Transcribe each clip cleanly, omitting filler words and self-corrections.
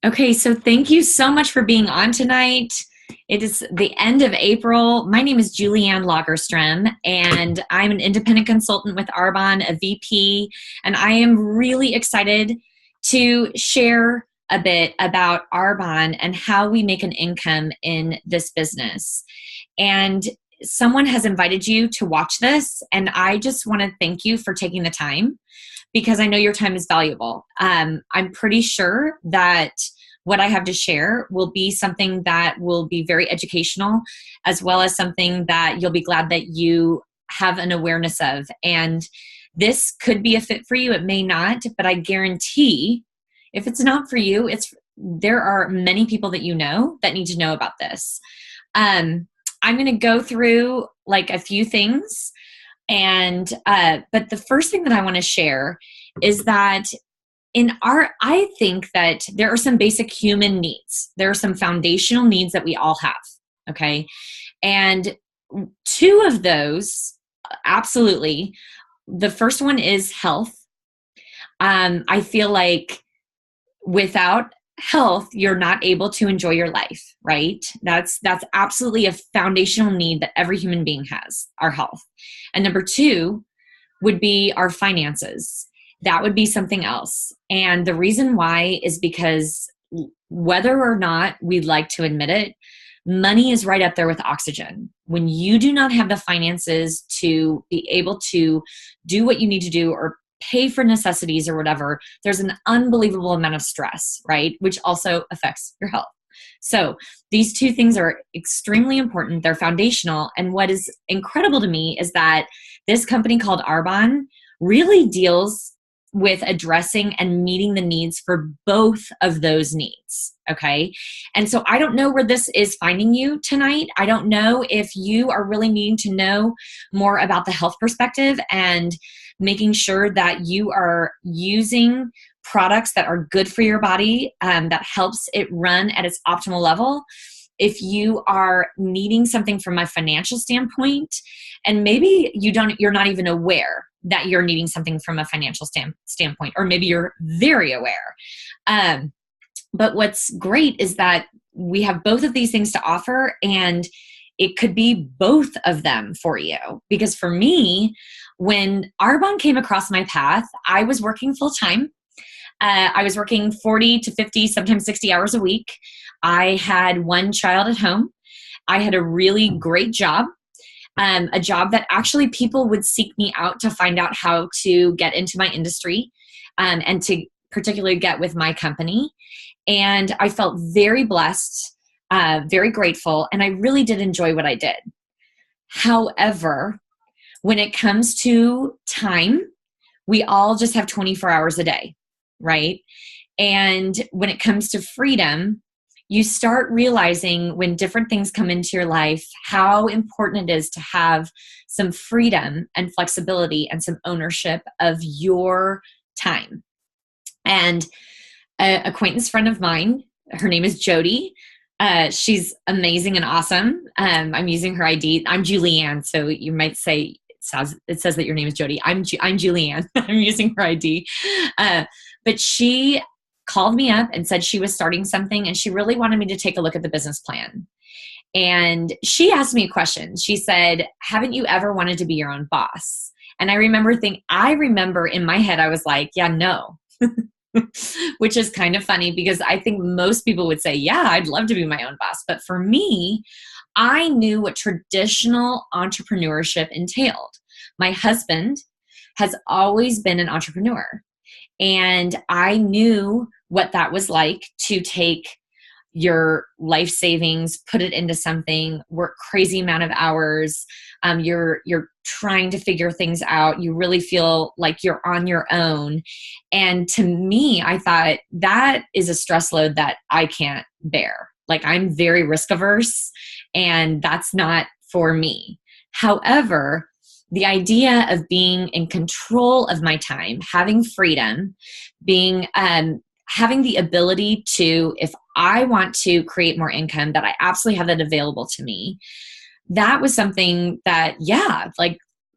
Okay, so thank you so much for being on tonight. It is the end of April. My name is Julianne Lagerstrom, and I'm an independent consultant with Arbonne, a VP, and I am really excited to share a bit about Arbonne and how we make an income in this business. And someone has invited you to watch this, and I just want to thank you for taking the time because I know your time is valuable. I'm pretty sure that what I have to share will be something that will be very educational, as well as something that you'll be glad that you have an awareness of. And this could be a fit for you. It may not, but I guarantee if it's not for you, there are many people that you know that need to know about this. I'm going to go through like a few things. But the first thing that I want to share is that I think that there are some basic human needs. There are some foundational needs that we all have. Okay. And two of those, absolutely. The first one is health. I feel like without health, you're not able to enjoy your life, right? That's absolutely a foundational need that every human being has, our health. And number two would be our finances. That would be something else. And the reason why is because whether or not we'd like to admit it, money is right up there with oxygen. When you do not have the finances to be able to do what you need to do or pay for necessities or whatever, there's an unbelievable amount of stress, right? Which also affects your health. So these two things are extremely important. They're foundational. And what is incredible to me is that this company called Arbonne really deals with addressing and meeting the needs for both of those needs. Okay. And so I don't know where this is finding you tonight. I don't know if you are really needing to know more about the health perspective and making sure that you are using products that are good for your body, that helps it run at its optimal level. If you are needing something from a financial standpoint, and maybe you're not even aware that you're needing something from a financial standpoint, or maybe you're very aware. But what's great is that we have both of these things to offer, and it could be both of them for you. Because for me, when Arbonne came across my path, I was working full time. I was working 40 to 50, sometimes 60 hours a week. I had one child at home. I had a really great job, a job that actually people would seek me out to find out how to get into my industry, and to particularly get with my company. And I felt very blessed, very grateful, and I really did enjoy what I did. However, when it comes to time, we all just have 24 hours a day, right? And when it comes to freedom, you start realizing when different things come into your life, how important it is to have some freedom and flexibility and some ownership of your time. And an acquaintance friend of mine, her name is Jody. She's amazing and awesome. I'm using her ID. I'm Julianne, so you might say it says that your name is Jody. I'm Julianne. I'm using her ID. But she called me up and said she was starting something, and she really wanted me to take a look at the business plan. And she asked me a question. She said, "Haven't you ever wanted to be your own boss?" And I remember in my head, I was like, yeah, no. Which is kind of funny because I think most people would say, yeah, I'd love to be my own boss. But for me, I knew what traditional entrepreneurship entailed. My husband has always been an entrepreneur, and I knew what that was like to take your life savings, put it into something, work crazy amount of hours. You're trying to figure things out. You really feel like you're on your own. And to me, I thought that is a stress load that I can't bear. Like, I'm very risk averse, and that's not for me. However, the idea of being in control of my time, having freedom, having the ability to, if I want to create more income, that I absolutely have that available to me. That was something that,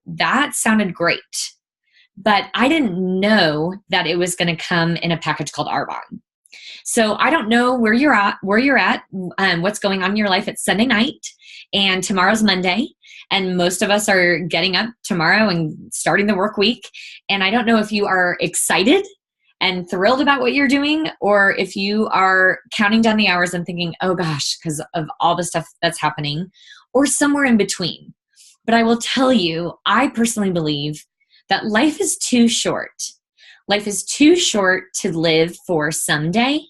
that sounded great. But I didn't know that it was going to come in a package called Arbonne. So I don't know where you're at, what's going on in your life. It's Sunday night and tomorrow's Monday. And most of us are getting up tomorrow and starting the work week. And I don't know if you are excited and thrilled about what you're doing, or if you are counting down the hours and thinking, oh gosh, because of all the stuff that's happening, or somewhere in between. But I will tell you, I personally believe that life is too short. Life is too short to live for someday.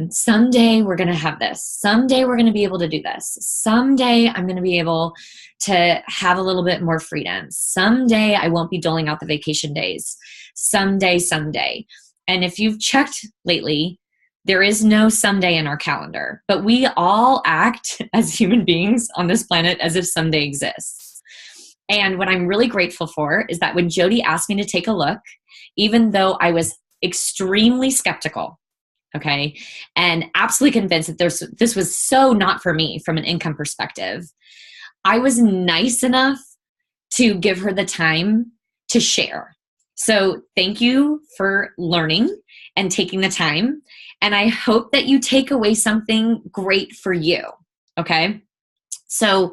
Someday we're going to have this. Someday we're going to be able to do this. Someday I'm going to be able to have a little bit more freedom. Someday I won't be doling out the vacation days. Someday. And if you've checked lately, there is no someday in our calendar, but we all act as human beings on this planet as if someday exists. And what I'm really grateful for is that when Jody asked me to take a look, even though I was extremely skeptical, okay, and absolutely convinced that this was so not for me from an income perspective, I was nice enough to give her the time to share. So thank you for learning and taking the time. And I hope that you take away something great for you, okay? So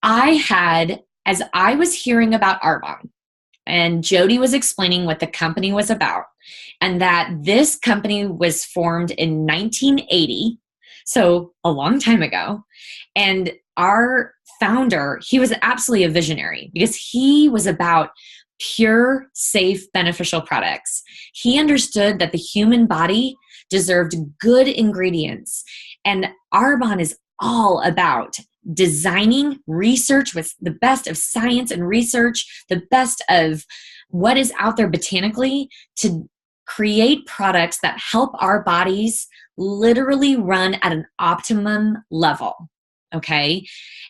as I was hearing about Arbonne, and Jody was explaining what the company was about, and that this company was formed in 1980, so a long time ago. And our founder, he was absolutely a visionary because he was about pure, safe, beneficial products. He understood that the human body deserved good ingredients. And Arbonne is all about designing research with the best of science and research, the best of what is out there botanically, to create products that help our bodies literally run at an optimum level, okay?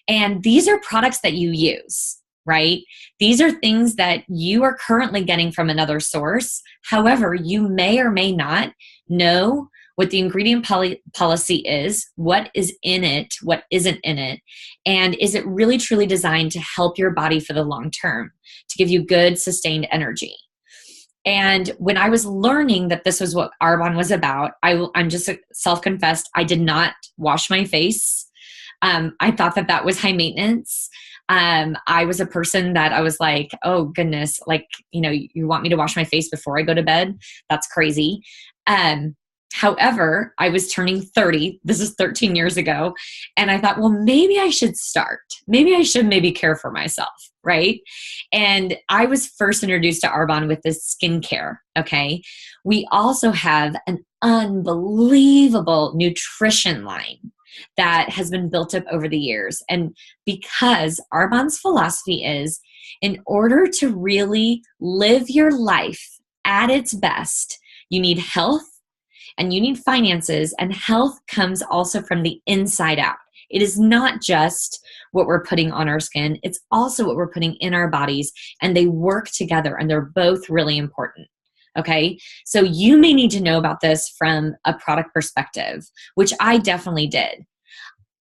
And these are products that you use, right? These are things that you are currently getting from another source. However, you may or may not know what the ingredient policy is, what is in it, what isn't in it, and is it really truly designed to help your body for the long term, to give you good, sustained energy. And when I was learning that this was what Arbonne was about, I'm just self-confessed, I did not wash my face. I thought that was high maintenance. I was a person that I was like, oh goodness, like, you want me to wash my face before I go to bed? That's crazy. However, I was turning 30. This is 13 years ago. And I thought, well, maybe I should start. Maybe I should care for myself, right? And I was first introduced to Arbonne with this skincare, okay? We also have an unbelievable nutrition line that has been built up over the years. And because Arbonne's philosophy is, in order to really live your life at its best, you need health, and you need finances, and health comes also from the inside out. It is not just what we're putting on our skin, it's also what we're putting in our bodies, and they work together, and they're both really important. Okay, so you may need to know about this from a product perspective, which I definitely did.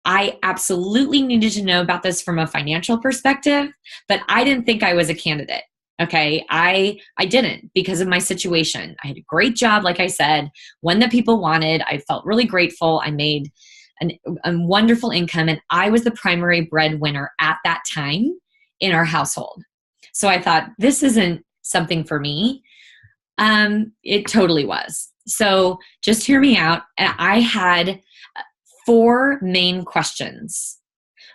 I absolutely needed to know about this from a financial perspective, but I didn't think I was a candidate. Okay, I didn't, because of my situation. I had a great job, like I said, one that people wanted. I felt really grateful. I made a wonderful income, and I was the primary breadwinner at that time in our household. So I thought, this isn't something for me. It totally was. So just hear me out. I had 4 main questions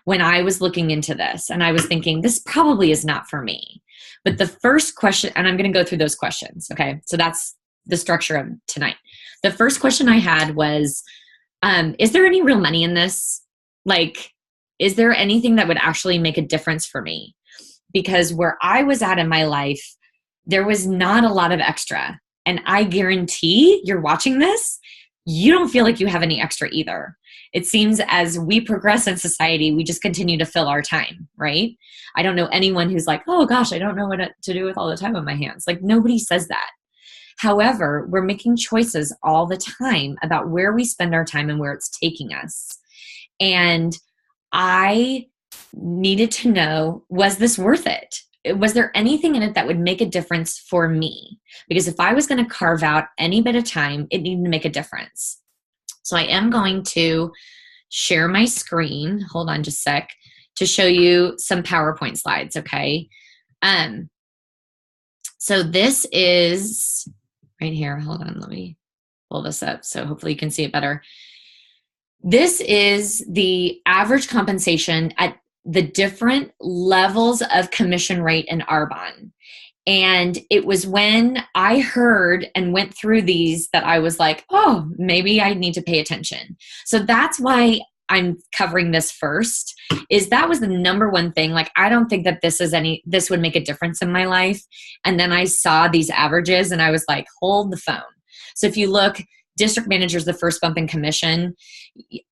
when I was looking into this, and I was thinking, this probably is not for me. But the first question, and I'm going to go through those questions, okay? So that's the structure of tonight. The first question I had was, is there any real money in this? Like, is there anything that would actually make a difference for me? Because where I was at in my life, there was not a lot of extra. And I guarantee you're watching this, you don't feel like you have any extra either. It seems as we progress in society, we just continue to fill our time, right? I don't know anyone who's like, oh gosh, I don't know what to do with all the time on my hands. Like, nobody says that. However, we're making choices all the time about where we spend our time and where it's taking us. And I needed to know, was this worth it? was there anything in it that would make a difference for me? Because if I was going to carve out any bit of time, it needed to make a difference. So I am going to share my screen. Hold on just a sec to show you some PowerPoint slides. Okay. So this is right here. Hold on. Let me pull this up. So hopefully you can see it better. This is the average compensation at the different levels of commission rate in Arbonne. And it was when I heard and went through these that I was like, oh, maybe I need to pay attention. So that's why I'm covering this first, is that was the number one thing. Like, I don't think that this would make a difference in my life. And then I saw these averages and I was like, hold the phone. So if you look, district manager's the first bump in commission,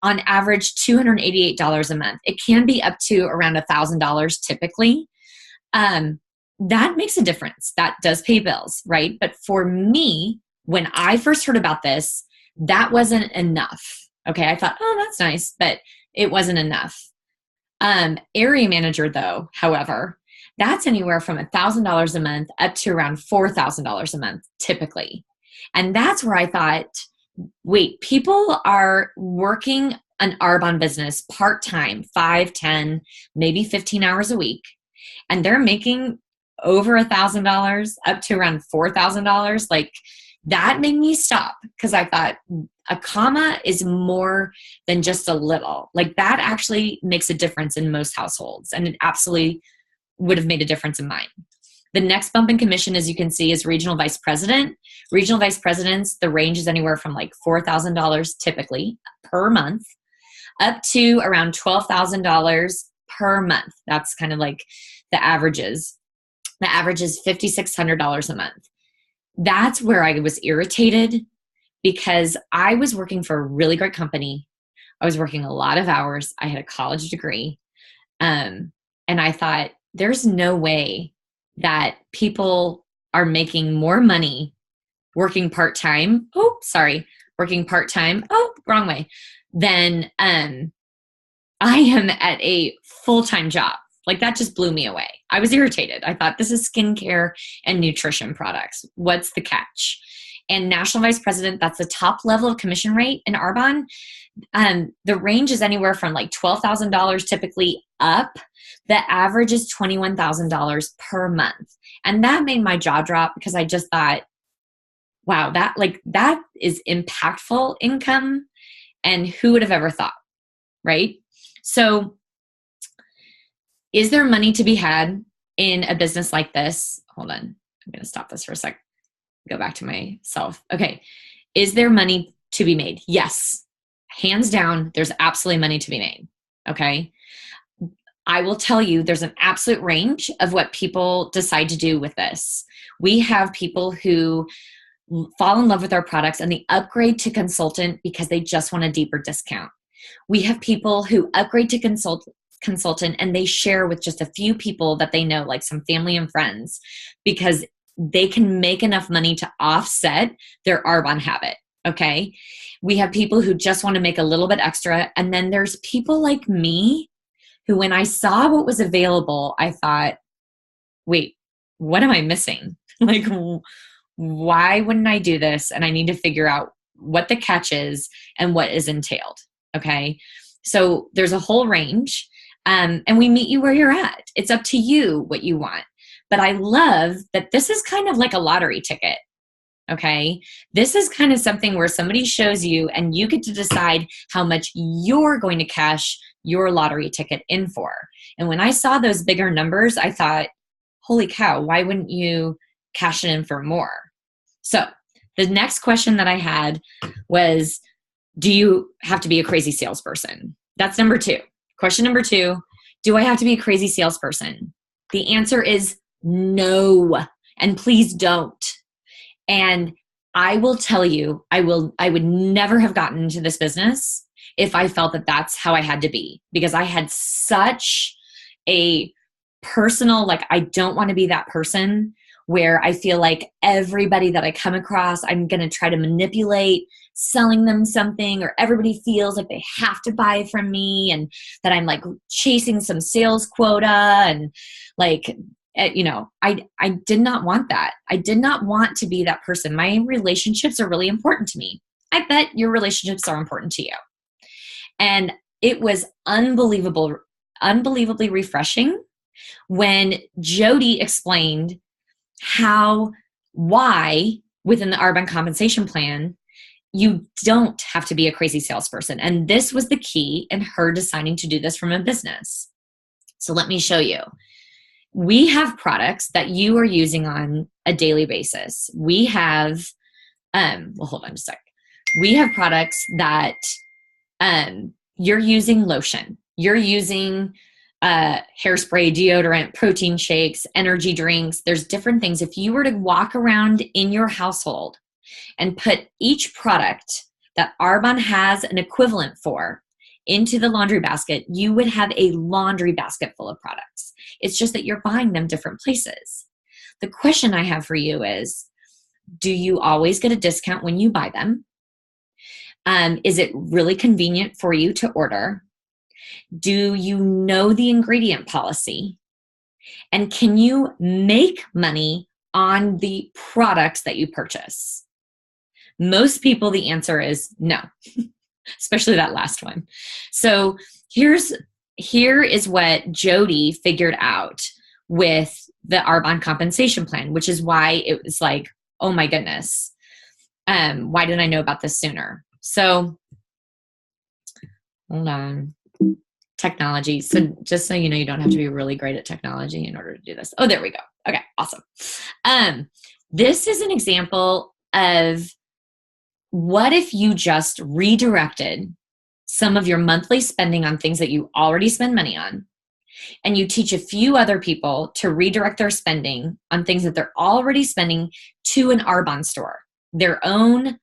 on average, $288 a month. It can be up to around $1,000 typically. That makes a difference. That does pay bills, right? But for me, when I first heard about this, that wasn't enough. Okay, I thought, oh, that's nice, but it wasn't enough. Area manager, though, however, that's anywhere from $1,000 a month up to around $4,000 a month typically. And that's where I thought, wait, people are working an Arbonne business part-time, 5, 10, maybe 15 hours a week, and they're making over $1,000 up to around $4,000. Like, that made me stop, because I thought a comma is more than just a little. Like, that actually makes a difference in most households, and it absolutely would have made a difference in mine. The next bump in commission, as you can see, is regional vice president. Regional vice presidents, the range is anywhere from like $4,000 typically per month up to around $12,000 per month. That's kind of like the averages. The average is $5,600 a month. That's where I was irritated, because I was working for a really great company. I was working a lot of hours. I had a college degree. And I thought, there's no way that people are making more money working part-time. Working part-time. Oh, wrong way. Than I am at a full-time job. Like, that just blew me away. I was irritated. I thought, this is skincare and nutrition products. What's the catch? And national vice president, that's the top level of commission rate in Arbonne. The range is anywhere from like $12,000 typically up. The average is $21,000 per month. And that made my jaw drop, because I just thought, wow, that is impactful income. And who would have ever thought, right? So is there money to be had in a business like this? Hold on. I'm going to stop this for a sec. Go back to myself. Okay. Is there money to be made? Yes. Hands down, there's absolutely money to be made. Okay. I will tell you, there's an absolute range of what people decide to do with this. We have people who fall in love with our products and they upgrade to consultant because they just want a deeper discount. We have people who upgrade to consultant and they share with just a few people that they know, like some family and friends, because they can make enough money to offset their Arbonne habit. Okay. We have people who just want to make a little bit extra. And then there's people like me who, when I saw what was available, I thought, wait, what am I missing? Like, why wouldn't I do this? And I need to figure out what the catch is and what is entailed. Okay. So there's a whole range. And we meet you where you're at. It's up to you what you want. But I love that this is kind of like a lottery ticket. Okay. This is kind of something where somebody shows you and you get to decide how much you're going to cash your lottery ticket in for. And when I saw those bigger numbers, I thought, holy cow, why wouldn't you cash it in for more? So the next question that I had was, do you have to be a crazy salesperson? That's number 2. Question number 2, do I have to be a crazy salesperson? The answer is no, and please don't. And I will tell you, I would never have gotten into this business if I felt that that's how I had to be, because I had such a personal, like, I don't want to be that person where I feel like everybody that I come across, I'm going to try to manipulate selling them something, or everybody feels like they have to buy from me, and that I'm like chasing some sales quota, and like I did not want that. I did not want to be that person. My relationships are really important to me. I bet your relationships are important to you. And it was unbelievably refreshing when Jody explained why within the Arbonne compensation plan, you don't have to be a crazy salesperson. And this was the key in her deciding to do this from a business. So let me show you. We have products that you are using on a daily basis. We have, hold on just a sec. We have products that you're using lotion. You're using hairspray, deodorant, protein shakes, energy drinks. There's different things. If you were to walk around in your household and put each product that Arbonne has an equivalent for into the laundry basket, you would have a laundry basket full of products. It's just that you're buying them different places. The question I have for you is, do you always get a discount when you buy them? Is it really convenient for you to order? Do you know the ingredient policy? And can you make money on the products that you purchase? Most people, the answer is no, especially that last one. So here is what Jody figured out with the Arbonne compensation plan, which is why it was like, oh my goodness, why didn't I know about this sooner? So hold on. Technology. So just so you know, you don't have to be really great at technology in order to do this. Oh, there we go. Okay, awesome. This is an example of what if you just redirected some of your monthly spending on things that you already spend money on, and you teach a few other people to redirect their spending on things that they're already spending to an Arbonne store, their own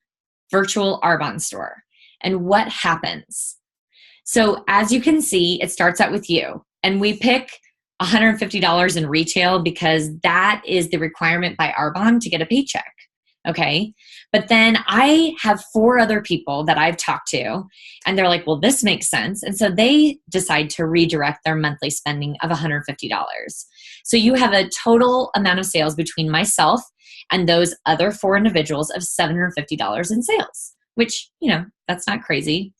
virtual Arbonne store. And what happens? So as you can see, it starts out with you. And we pick $150 in retail because that is the requirement by Arbonne to get a paycheck. Okay. But then I have 4 other people that I've talked to, and they're like, well, this makes sense. And so they decide to redirect their monthly spending of $150. So you have a total amount of sales between myself and those other 4 individuals of $750 in sales, which, that's not crazy.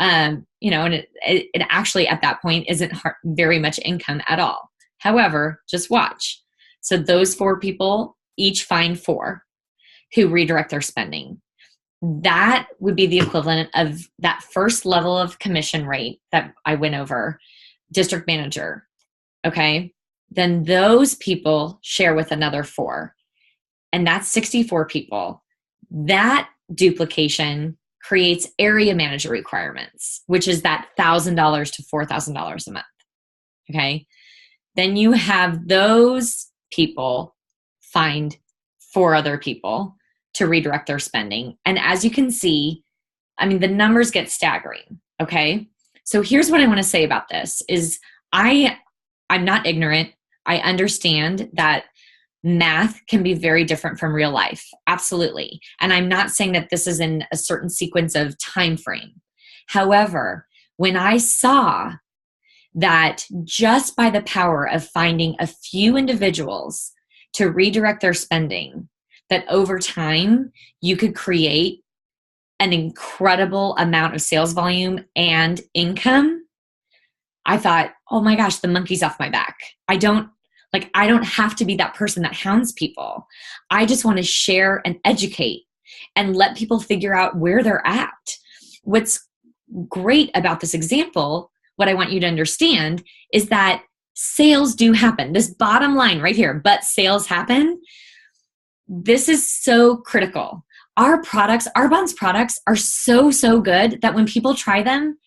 And it actually at that point isn't very much income at all. However, just watch. So those 4 people each find 4 who redirect their spending. That would be the equivalent of that first level of commission rate that I went over, district manager. Okay. Then those people share with another 4, and that's 64 people. That duplication creates area manager requirements, which is that $1,000 to $4,000 a month. Okay. Then you have those people find 4 other people to redirect their spending. And as you can see, the numbers get staggering. Okay. So here's what I want to say about this is I'm not ignorant. I understand that math can be very different from real life. Absolutely. And I'm not saying that this is in a certain sequence of time frame. However, when I saw that just by the power of finding a few individuals to redirect their spending, that over time you could create an incredible amount of sales volume and income, I thought, oh my gosh, the monkey's off my back. I don't have to be that person that hounds people. I just want to share and educate and let people figure out where they're at. What's great about this example, what I want you to understand is that sales do happen. This bottom line right here, but sales happen. This is so critical. Our products, Arbonne's products are so, so good that when people try them,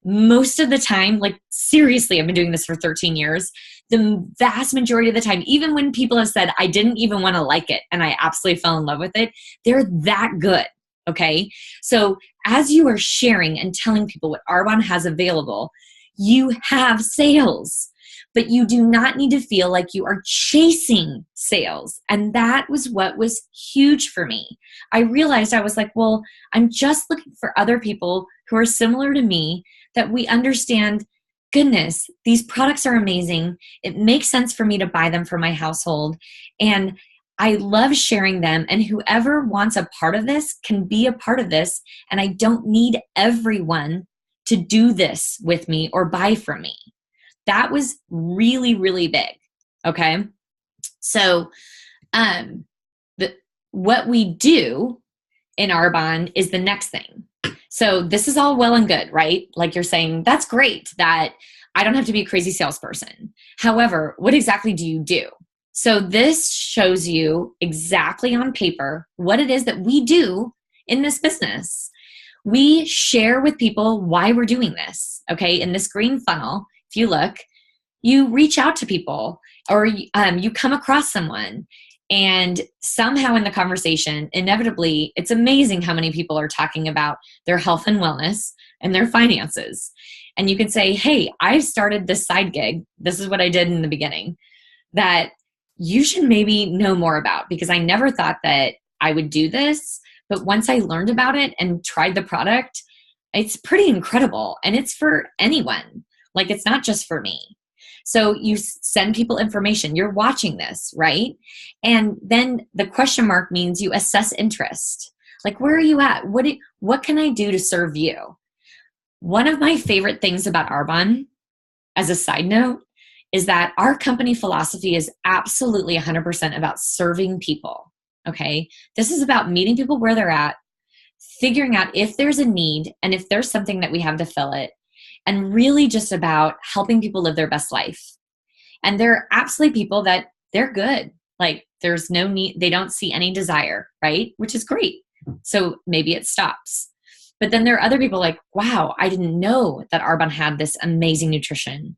most of the time, like seriously, I've been doing this for 13 years. The vast majority of the time, even when people have said, I didn't even want to like it and I absolutely fell in love with it, they're that good. Okay. So as you are sharing and telling people what Arbonne has available, you have sales, but you do not need to feel like you are chasing sales. And that was what was huge for me. I realized I was like, well, I'm just looking for other people who are similar to me, that we understand goodness, these products are amazing. It makes sense for me to buy them for my household. And I love sharing them. And whoever wants a part of this can be a part of this. And I don't need everyone to do this with me or buy from me. That was really, really big. Okay. So, what we do in Arbonne is the next thing. So this is all well and good, right? Like you're saying, that's great that I don't have to be a crazy salesperson. However, what exactly do you do? So this shows you exactly on paper what it is that we do in this business. We share with people why we're doing this. Okay. In this green funnel, if you look, you reach out to people or you come across someone. And somehow in the conversation, inevitably, it's amazing how many people are talking about their health and wellness and their finances. And you can say, hey, I've started this side gig. This is what I did in the beginning that you should maybe know more about, because I never thought that I would do this. But once I learned about it and tried the product, it's pretty incredible. And it's for anyone. Like, it's not just for me. So you send people information. You're watching this, right? And then the question mark means you assess interest. Like, where are you at? What can I do to serve you? One of my favorite things about Arbonne, as a side note, is that our company philosophy is absolutely 100% about serving people, okay? This is about meeting people where they're at, figuring out if there's a need and if there's something that we have to fill it, and really just about helping people live their best life. And there are absolutely people that they're good. Like, there's no need, they don't see any desire, right? Which is great. So maybe it stops. But then there are other people like, wow, I didn't know that Arbonne had this amazing nutrition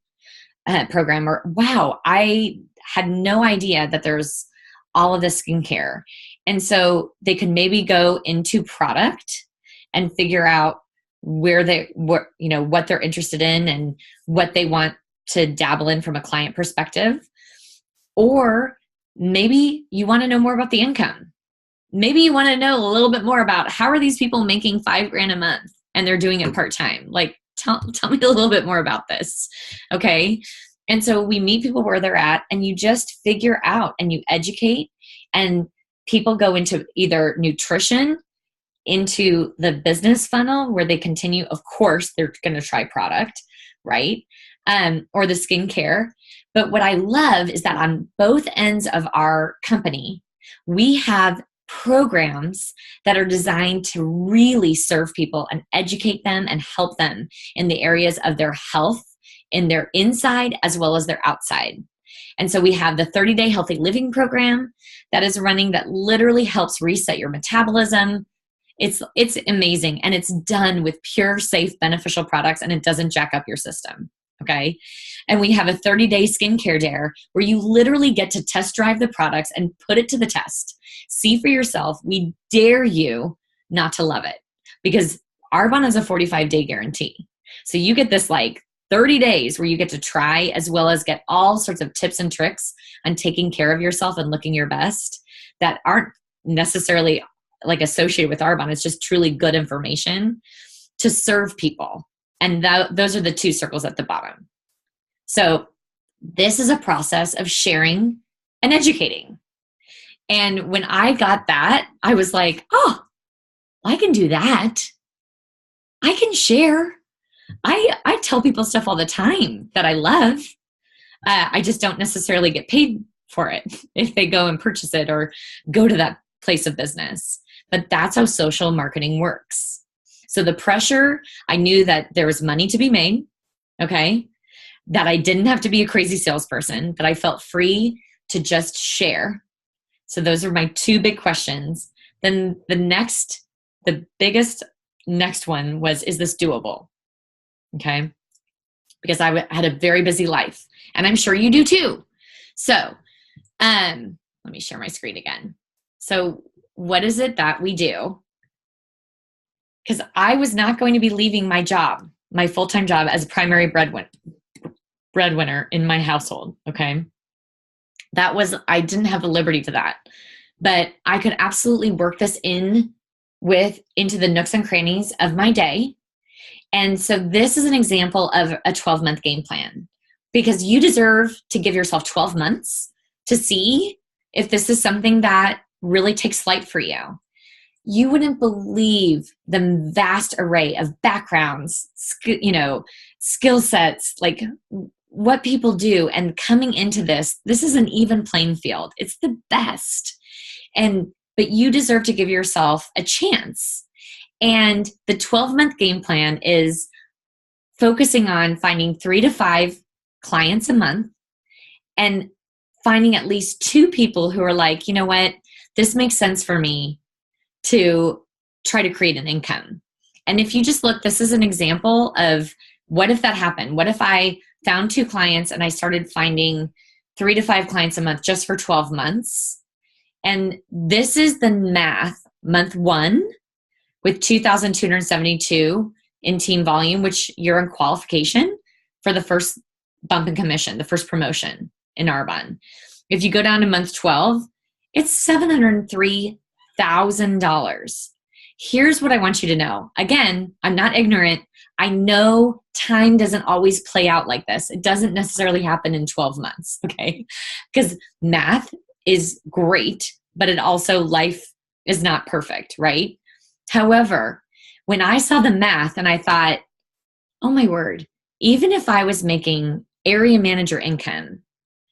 program, or wow, I had no idea that there's all of this skincare. And so they can maybe go into product and figure out what they're interested in and what they want to dabble in from a client perspective. Or maybe you want to know more about the income. Maybe you want to know a little bit more about how are these people making $5,000 a month and they're doing it part-time. Like, tell me a little bit more about this. Okay. And so we meet people where they're at, and you just figure out and you educate, and people go into either nutrition, into the business funnel where they continue. Of course, they're going to try product, right? Or the skincare. But what I love is that on both ends of our company, we have programs that are designed to really serve people and educate them and help them in the areas of their health, in their inside as well as their outside. And so we have the 30-day healthy living program that is running that literally helps reset your metabolism. It's amazing. And it's done with pure, safe, beneficial products, and it doesn't jack up your system. Okay. And we have a 30-day skincare dare where you literally get to test drive the products and put it to the test. See for yourself. We dare you not to love it, because Arbonne has a 45-day guarantee. So you get this like 30 days where you get to try, as well as get all sorts of tips and tricks on taking care of yourself and looking your best that aren't necessarily like associated with Arbonne. It's just truly good information to serve people. And those are the two circles at the bottom. So this is a process of sharing and educating. And when I got that, I was like, oh, I can do that. I can share. I tell people stuff all the time that I love. I just don't necessarily get paid for it if they go and purchase it or go to that place of business. But that's how social marketing works. So the pressure, I knew that there was money to be made, okay? That I didn't have to be a crazy salesperson, that I felt free to just share. So those are my two big questions. Then the biggest next one was, is this doable? Okay? Because I had a very busy life, and I'm sure you do too. So let me share my screen again. So what is it that we do? Because I was not going to be leaving my job, my full-time job as a primary breadwinner in my household, okay? I didn't have the liberty to that. But I could absolutely work this into the nooks and crannies of my day. And so this is an example of a 12-month game plan, because you deserve to give yourself 12 months to see if this is something that really takes flight for you. You wouldn't believe the vast array of backgrounds, skill sets, like what people do. And coming into this is an even playing field. It's the best. But you deserve to give yourself a chance. And the 12-month game plan is focusing on finding 3 to 5 clients a month and finding at least 2 people who are like, you know what, this makes sense for me to try to create an income. And if you just look, this is an example of what if that happened? What if I found 2 clients and I started finding 3 to 5 clients a month just for 12 months? And this is the math. Month 1 with 2,272 in team volume, which you're in qualification for the first bump in commission, the first promotion in Arbonne. If you go down to month 12, it's $703,000. Here's what I want you to know. Again, I'm not ignorant. I know time doesn't always play out like this. It doesn't necessarily happen in 12 months, okay? Because math is great, but it also, life is not perfect, right? However, when I saw the math and I thought, oh my word, even if I was making area manager income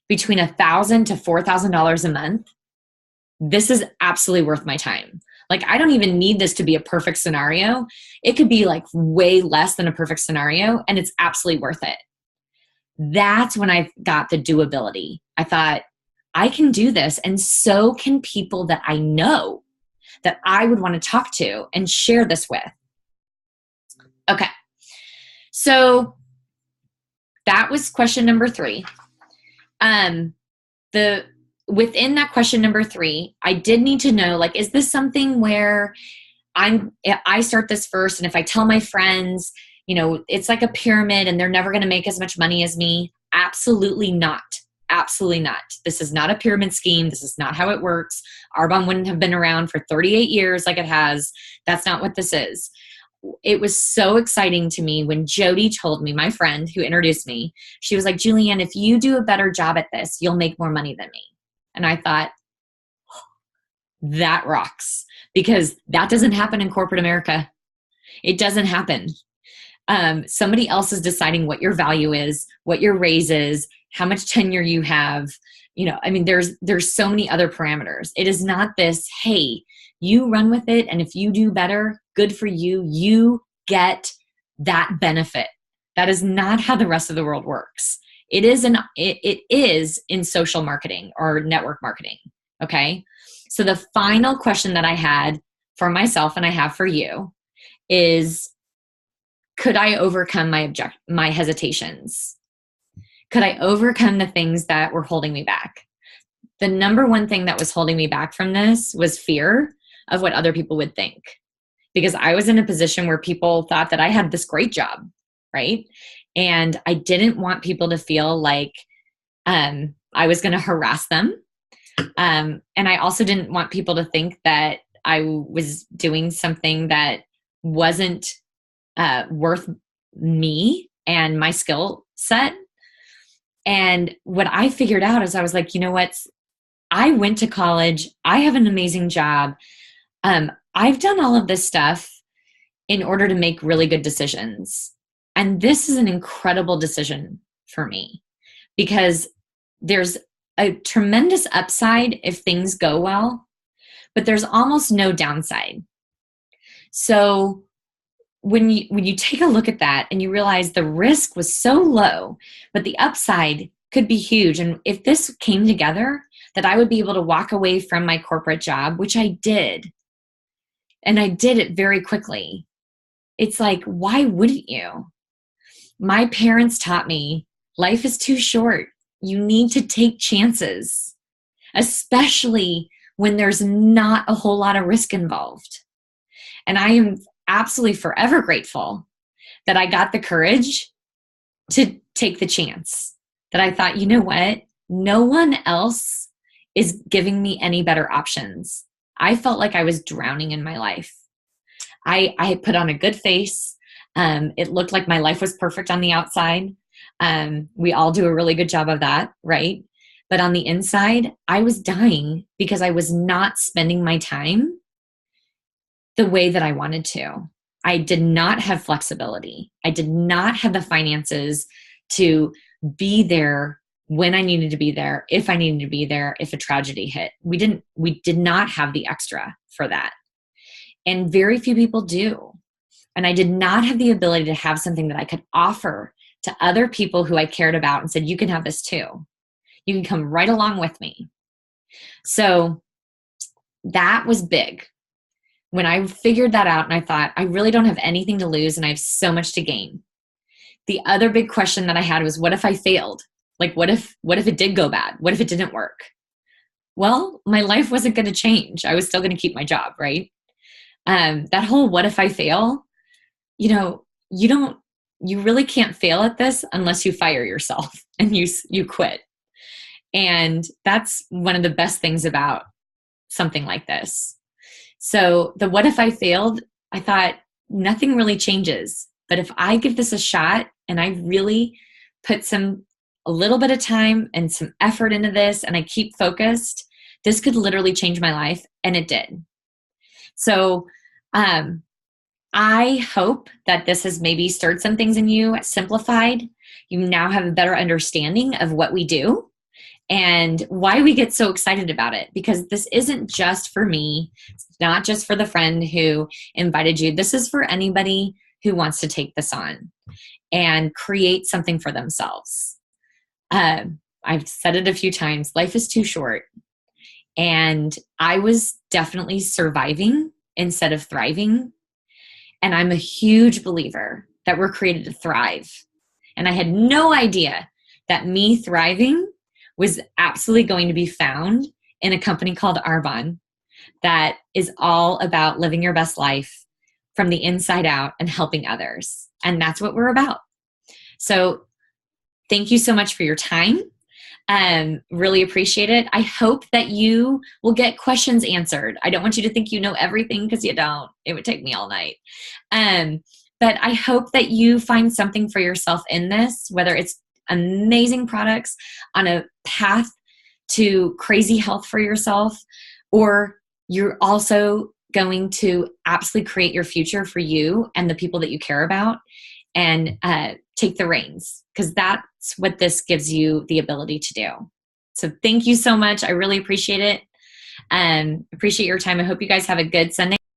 between $1,000 to $4,000 a month, this is absolutely worth my time. Like, I don't even need this to be a perfect scenario. It could be like way less than a perfect scenario, and it's absolutely worth it. That's when I got the doability. I thought, I can do this, and so can people that I know that I would want to talk to and share this with. Okay. So that was question number 3. Within that question number 3, I did need to know, like, is this something where I start this first, and if I tell my friends, it's like a pyramid and they're never going to make as much money as me? Absolutely not. Absolutely not. This is not a pyramid scheme. This is not how it works. Arbonne wouldn't have been around for 38 years like it has. That's not what this is. It was so exciting to me when Jody told me, my friend who introduced me, she was like, Julianne, if you do a better job at this, you'll make more money than me. And I thought, that rocks, because that doesn't happen in corporate America. It doesn't happen. Somebody else is deciding what your value is, what your raise is, how much tenure you have. There's so many other parameters. It is not this, hey, you run with it, and if you do better, good for you. You get that benefit. That is not how the rest of the world works. It is in social marketing or network marketing. Okay. So the final question that I had for myself and I have for you is, could I overcome my hesitations? Could I overcome the things that were holding me back? The number one thing that was holding me back from this was fear of what other people would think, because I was in a position where people thought that I had this great job, right? And I didn't want people to feel like I was going to harass them. And I also didn't want people to think that I was doing something that wasn't worth me and my skill set. And what I figured out is I was like, you know what? I went to college. I have an amazing job. I've done all of this stuff in order to make really good decisions. And this is an incredible decision for me, because there's a tremendous upside if things go well, but there's almost no downside. So when you take a look at that and you realize the risk was so low, but the upside could be huge. And if this came together, that I would be able to walk away from my corporate job, which I did. And I did it very quickly. It's like, why wouldn't you? My parents taught me life is too short. You need to take chances, especially when there's not a whole lot of risk involved. And I am absolutely forever grateful that I got the courage to take the chance, that I thought, you know what? No one else is giving me any better options. I felt like I was drowning in my life. I put on a good face. It looked like my life was perfect on the outside. We all do a really good job of that, right? But on the inside, I was dying because I was not spending my time the way that I wanted to. I did not have flexibility. I did not have the finances to be there when I needed to be there, if I needed to be there, if a tragedy hit. We did not have the extra for that. And very few people do. And I did not have the ability to have something that I could offer to other people who I cared about and said, you can have this too. You can come right along with me. So that was big. When I figured that out and I thought, I really don't have anything to lose and I have so much to gain. The other big question that I had was, what if I failed? Like, what if it did go bad? What if it didn't work? Well, my life wasn't going to change. I was still going to keep my job, right? That whole what if I fail, you really can't fail at this unless you fire yourself and you quit. And that's one of the best things about something like this. So the what if I failed, I thought nothing really changes. But if I give this a shot and I really put a little bit of time and some effort into this and I keep focused, this could literally change my life. And it did. So I hope that this has maybe stirred some things in you, simplified. You now have a better understanding of what we do and why we get so excited about it, because this isn't just for me. It's not just for the friend who invited you. This is for anybody who wants to take this on and create something for themselves. I've said it a few times, life is too short. And I was definitely surviving instead of thriving. And I'm a huge believer that we're created to thrive. And I had no idea that me thriving was absolutely going to be found in a company called Arbonne that is all about living your best life from the inside out and helping others. And that's what we're about. So thank you so much for your time. Really appreciate it. I hope that you will get questions answered. I don't want you to think you know everything, because you don't. It would take me all night. But I hope that you find something for yourself in this, whether it's amazing products on a path to crazy health for yourself, or you're also going to absolutely create your future for you and the people that you care about, and take the reins, because that's what this gives you the ability to do. So thank you so much. I really appreciate it. Appreciate your time. I hope you guys have a good Sunday.